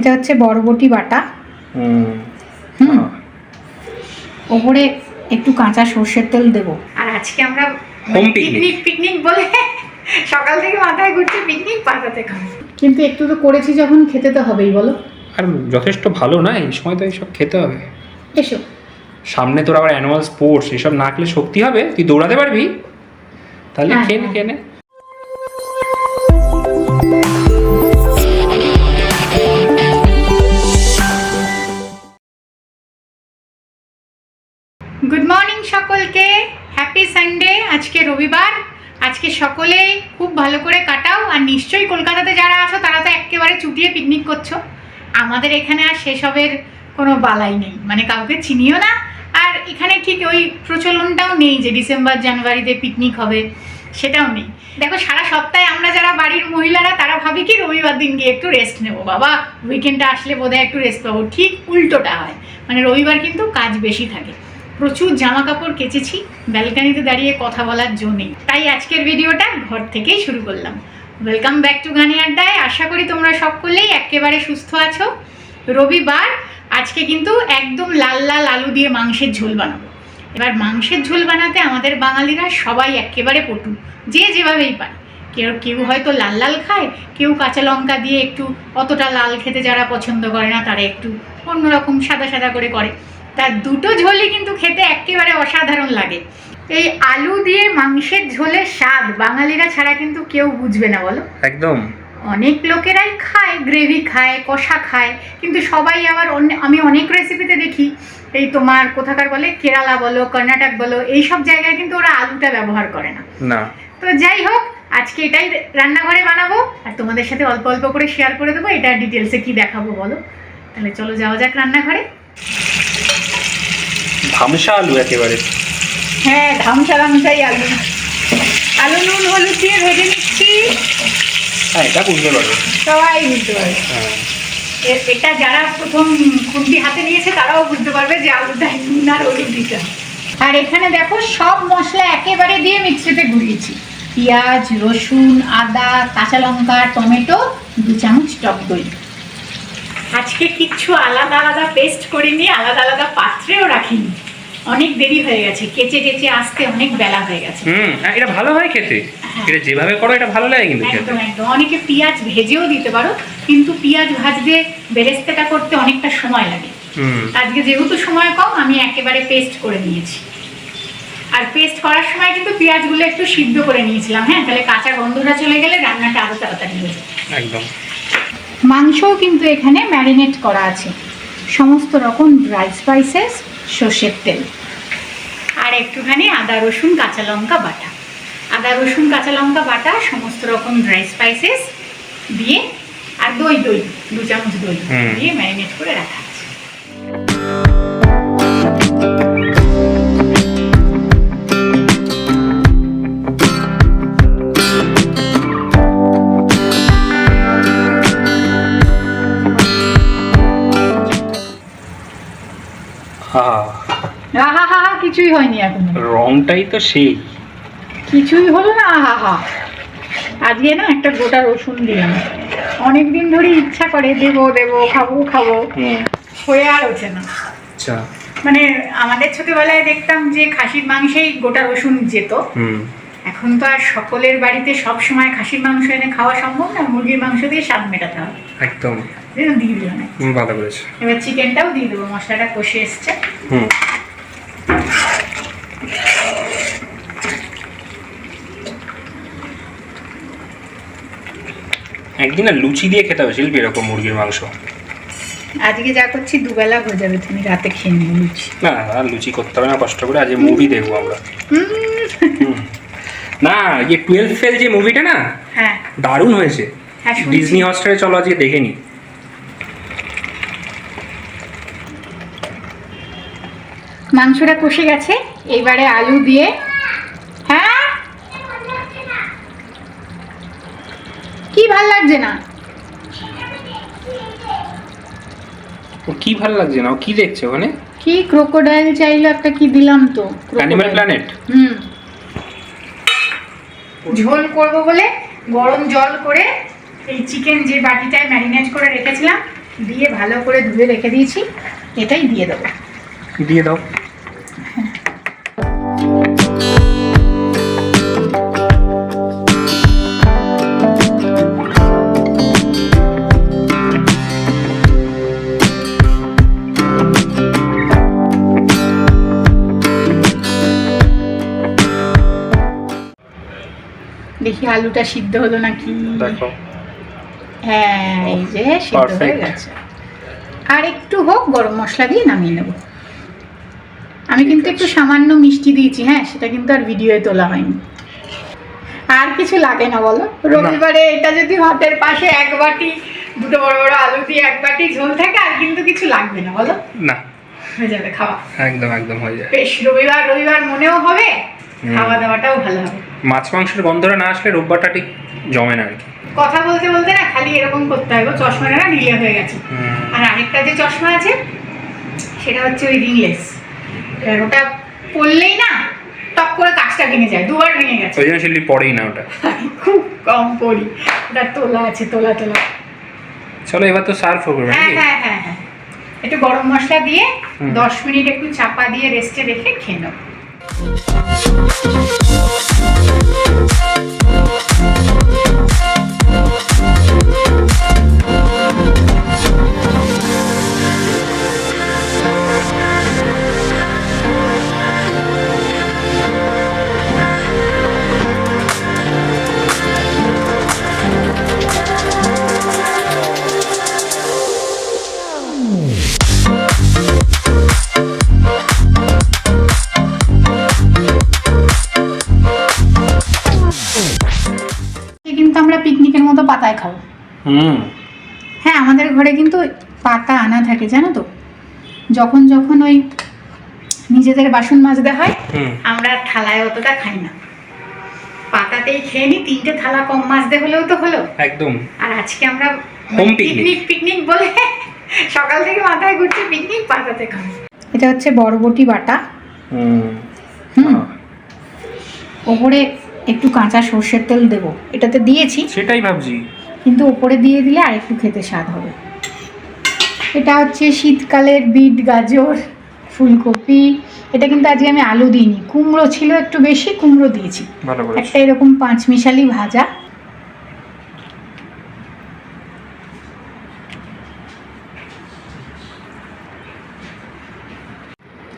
এটা হচ্ছে বরবটি বাটা, ওপরে একটু কাঁচা সর্ষের তেল দেবো। আর আজকে আমরা পিকনিক বলে সকাল থেকে মাথায় ঘুরছে পিকনিক পাতাতে খাবো, কিন্তু একটু তো করেছি যখন খেতে তো হবেই বলো। আর যথেষ্ট ভালো না, এই সময় তো এইসব খেতে হবে। এসো, সামনে তোর আবার অ্যানুয়াল স্পোর্টস, এসব না খেলে শক্তি হবে, তুই দৌড়াতে পারবি, তাহলে খেয়ে নে। গুড মর্নিং সকলকে, হ্যাপি সানডে। আজকে রবিবার, আজকে সকলে খুব ভালো করে কাটাও। আর নিশ্চয়ই কলকাতাতে যারা আছো তারা তো একেবারে চুটিয়ে পিকনিক করছো। আমাদের এখানে আর সেসবের কোনো বালাই নেই, মানে কাউকে চিনিও না। আর এখানে ঠিক ওই প্রচলনটাও নেই যে ডিসেম্বর জানুয়ারিতে পিকনিক হবে, সেটাও নেই। দেখো, সারা সপ্তাহে আমরা যারা বাড়ির মহিলারা তারা ভাবি কি রবিবার দিন গিয়ে একটু রেস্ট নেবো, বাবা উইকেন্ডটা আসলে বোধহয় একটু রেস্ট পাবো। ঠিক উল্টোটা হয়, মানে রবিবার কিন্তু কাজ বেশি থাকে। প্রচুর জামা কাপড় কেচেছি, ব্যালকানিতে দাঁড়িয়ে কথা বলার জো নেই, তাই আজকের ভিডিওটা ঘর থেকেই শুরু করলাম। ওয়েলকাম ব্যাক টু গানি আড্ডায়। আশা করি তোমরা সকলেই একেবারে সুস্থ আছো। রবিবার, আজকে কিন্তু একদম লাল লাল আলু দিয়ে মাংসের ঝোল বানাবো। এবার মাংসের ঝোল বানাতে আমাদের বাঙালিরা সবাই একেবারে পটু, যে যেভাবেই পায়। কেউ হয়তো লাল লাল খায়, কেউ কাঁচা লঙ্কা দিয়ে একটু, অতটা লাল খেতে যারা পছন্দ করে না তারা একটু অন্যরকম সাদা সাদা করে। তার দুটো ঝোলই কিন্তু খেতে একেবারে অসাধারণ লাগে। এই আলু দিয়ে মাংসের ঝোলের স্বাদ বাঙালিরা ছাড়া কিন্তু কেউ বুঝবে না, বলো। একদম। অনেক লোকেরাই খায়, গ্রেভি খায়, কষা খায়, কিন্তু সবাই আবার আমি অনেক রেসিপিতে দেখি, এই তোমার কোথাকার বলে কেরালা বলো, কর্ণাটক বলো, এইসব জায়গায় কিন্তু ওরা আলুটা ব্যবহার করে না। তো যাই হোক, আজকে এটাই রান্নাঘরে বানাবো আর তোমাদের সাথে অল্প অল্প করে শেয়ার করে দেবো। এটা ডিটেলসে কি দেখাবো বলো। তাহলে চলো যাওয়া যাক রান্নাঘরে। ধামসা আলু একেবারে। হ্যাঁ, ধামসাই আলু। আলু নুন হলুদ দিয়ে ভেজে নিচ্ছি। হ্যাঁ, এটা বুঝতে পারবে, সবাই বুঝতে পারবে। এটা যারা প্রথম খুন্তি হাতে নিয়েছে তারাও বুঝতে পারবে যে আলুটা নুন আর হলুদ দিতে। আর এখানে দেখো, সব মশলা একেবারে দিয়ে মিক্সিতে ঘুরিয়েছি। পেঁয়াজ, রসুন, আদা, কাঁচা লঙ্কা, টমেটো, 2 চামচ টক দই। আজকে কিচ্ছু আলাদা আলাদা পেস্ট করিনি, আলাদা আলাদা পাত্রেও রাখিনি। অনেক দেরি হয়ে গেছে, কেচে আসতে অনেক বেলা হয়ে গেছে। এটা ভালো হয় খেতে, এটা যেভাবে করো এটা ভালো লাগে কিন্তু খেতে। একদম। অনেকে পেঁয়াজ ভেজেও দিতে পারো, কিন্তু পেঁয়াজ ভাজতে বেরেস্তাটা করতে অনেকটা সময় লাগে। আজকে যেহেতু সময় কম, আমি একেবারে পেস্ট করে নিয়েছি। আর পেস্ট করার সময় কিন্তু পেঁয়াজগুলো একটু সিদ্ধ করে নিয়েছিলাম, হ্যাঁ, তাহলে কাঁচা গন্ধটা চলে গেলে রান্নাটা আরো তাড়াতাড়ি হয়ে যায়। একদম। মাংসও কিন্তু এখানে ম্যারিনেট করা আছে, সমস্ত রকম ড্রাই স্পাইসেস, সর্ষের তেল, আর একটুখানি আদা রসুন কাঁচা লঙ্কা বাটা। আদা রসুন কাঁচা লঙ্কা বাটা, সমস্ত রকম ড্রাই স্পাইসেস দিয়ে, আর দই 2 চামচ দই দিয়ে ম্যারিনেট করে রাখা আছে। কিছুই হয়নি এখন, রংটাই তো সেই, কিছুই হলো না। আজকে না একটা গোটা রসুন দিলাম, অনেকদিন ধরে ইচ্ছা করে দেবো খাবো, হয়ে আর ওঠে না। আচ্ছা, মানে আমাদের ছোটবেলায় দেখতাম যে খাসির মাংসেই গোটা রসুন যেত। এখন তো আর সকলের বাড়িতে সব সময় খাসির মাংস এনে খাওয়া সম্ভব না, মুরগির মাংস দিয়ে স্বাদ মেটাতে হবে। একদম দিয়ে দিলাম, ভালো করেছে। এবার চিকেনটাও দিয়ে দেবো, মশলাটা কষে এসছে। একদিন আর লুচি দিয়ে খেতে হবে শিল্পী, এরকম মুরগির মাংস। আজকে যা করছি দুবেলা হয়ে যাবে, তুমি রাতে খেয়ে নিও লুচি। না, আর লুচি করতে হবে না, কষ্ট করে আজ মুভি দেখবো আমরা। না, এই 12 ফেল যে মুভিটা না, হ্যাঁ দারুণ হয়েছে। ডিজনি হটস্টারে চলো আজকে দেখে নি। মাংসটা কষে গেছে, এইবারে আলু দিয়ে। হ্যাঁ, কি ভাল লাগছে না? ও কি ভাল লাগছে না? ও কি দেখছে ওখানে? কি ক্রোকোডাইল চাইলো একটা, কি দিলাম তো, অ্যানিমাল প্ল্যানেট। ঝোল করব বলে গরম জল করে এই চিকেন যে বাটিটায় ম্যারিনেট করে রেখেছিলাম দিয়ে ভালো করে ধুয়ে রেখে দিয়েছি, এটাই দিয়ে দেবো। দিয়ে দাও। দেখি আলুটা সিদ্ধ হলো নাকি। দেখো, হ্যাঁ, এই যে সিদ্ধ হয়ে Perfect. গেছে। আর একটু হোক, গরম মশলা দিয়ে নামিয়ে নেব। আমি কিন্তু একটু সামান্য মিষ্টি দিয়েছি, হ্যাঁ, সেটা কিন্তু আর ভিডিওয়ে তোলা হয়নি। আর কিছু লাগে না বলো? রবিবারে এটা যদি ভাতের পাশে এক বাটি, দুটো বড় বড় আলু দিয়ে এক বাটি ঝোল থাকে, আর কিন্তু কিছু লাগবে না বলো? না, হয়ে যাবে খাওয়া। একদম একদম হয়ে যায়। বেশ, রবিবার রবিবার মনেও হবে, খাওয়া দাওয়াটাও ভালো হবে। মাছ মাংসের গন্ধটা না আসলে রোববারটা ঠিক জমে না আর কি। কথা বলতে বলতে না খালি এরকম করতে হবে, চশমাটা না ঢিলে হয়ে গেছে। আর আরেকটা যে চশমা আছে সেটা হচ্ছে ওই রিংলেস, ওটা পরলেই না টক করে কাজটা ভেঙে যায়, দুবার ভেঙে গেছে। ওই জন্য সেগুলি পড়েই না ওটা। খুব কম পড়ি, ওটা তোলা আছে, তোলা তোলা। চলো এবার তো সার্ভ করবে হ্যাঁ নাকি? হ্যাঁ হ্যাঁ হ্যাঁ, একটু গরম মশলা দিয়ে 10 মিনিট একটু চাপা দিয়ে রেস্টে রেখে খেয়ে নেবো। কিন্তু আমরা পিকনিকের মতো পাতায় খাবো। হ্যাঁ, আমাদের ঘরে কিন্তু পাতা আনা থাকে, জানো তো। যখন যখন ওই নিজেদের বাসন মাজতে হয়, আমরা থালায় অতটা খাই না, পাতাতেই খেয়ে নিই। 3টে থালা কম মাজতে হলেও তো হলো। একদম। আর আজকে আমরা হোম পিকনিক পিকনিক বলে সকাল থেকে মাথায় ঘুরছে, পিকনিক পাতাতে খাবো। এটা হচ্ছে বরবটি বাটা, ওপরে একটু কাঁচা সর্ষের তেল দেবো, এটাতে দিয়েছি, সেটাই ভাবছি, কিন্তু ওপরে দিয়ে দিলে আর একটু খেতে স্বাদ হবে। এটা হচ্ছে শীতকালের বিট, গাজর, ফুলকপি। এটা কিন্তু আজকে আমি আলু দিইনি, কুমড়ো ছিল একটু বেশি, কুমড়ো দিয়েছি। ভালো করেছো। একটা এরকম 5 মিশালি ভাজা।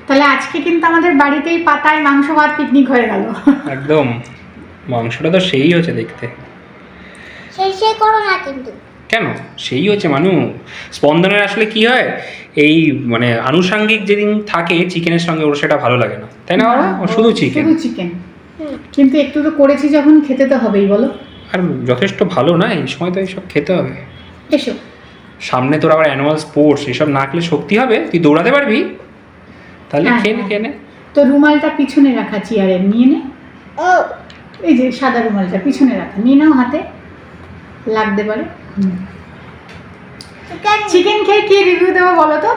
তাহলে আজকে কিন্তু আমাদের বাড়িতেই পাতায় মাংস ভাত পিকনিক হয়ে গেল। একদম, মাংসটা তো সেই হচ্ছে দেখতে। সেই করো না কিন্তু। কেন সেই হচ্ছে মানু, স্পন্দনের আসলে কি হয়, এই মানে আনুষাঙ্গিক যেদিন থাকে চিকেনের সঙ্গে ওর সেটা ভালো লাগে না, তাই না বাবা? ও শুধু চিকেন। শুধু চিকেন, কিন্তু একটু তো করেছি যখন, খেতে তো হবেই বলো। আর যথেষ্ট ভালো না, এই সময় তো এইসব খেতে হবে। এসো, সামনে তোর আবার অ্যানুয়াল স্পোর্টস, এসব না খেলে শক্তি হবে, তুই দৌড়াতে পারবি, তাহলে হ্যাঁ, খেয়ে নে হ্যাঁ। খেয়ে নে। তো রুমালটা পিছনে রাখা চেয়ারের, নিয়ে নে। ও এই যে সাদা রুমালটা পিছনে রাখা, নিয়ে নাও হাতে, লাগতে পারে। চিকেন খেয়ে কি রিভিউ দেবো বলো তো?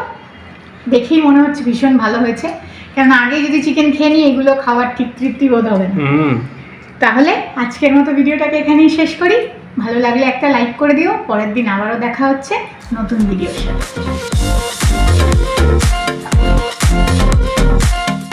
দেখেই মনে হচ্ছে ভীষণ ভালো হয়েছে, কারণ আগে যদি চিকেন খেয়ে নিই এগুলো খাওয়ার ঠিক তৃপ্তি বোধ হবে না। তাহলে আজকের মতো ভিডিওটাকে এখানেই শেষ করি। ভালো লাগলে একটা লাইক করে দিও। পরের দিন আবারও দেখা হচ্ছে নতুন ভিডিওর সাথে।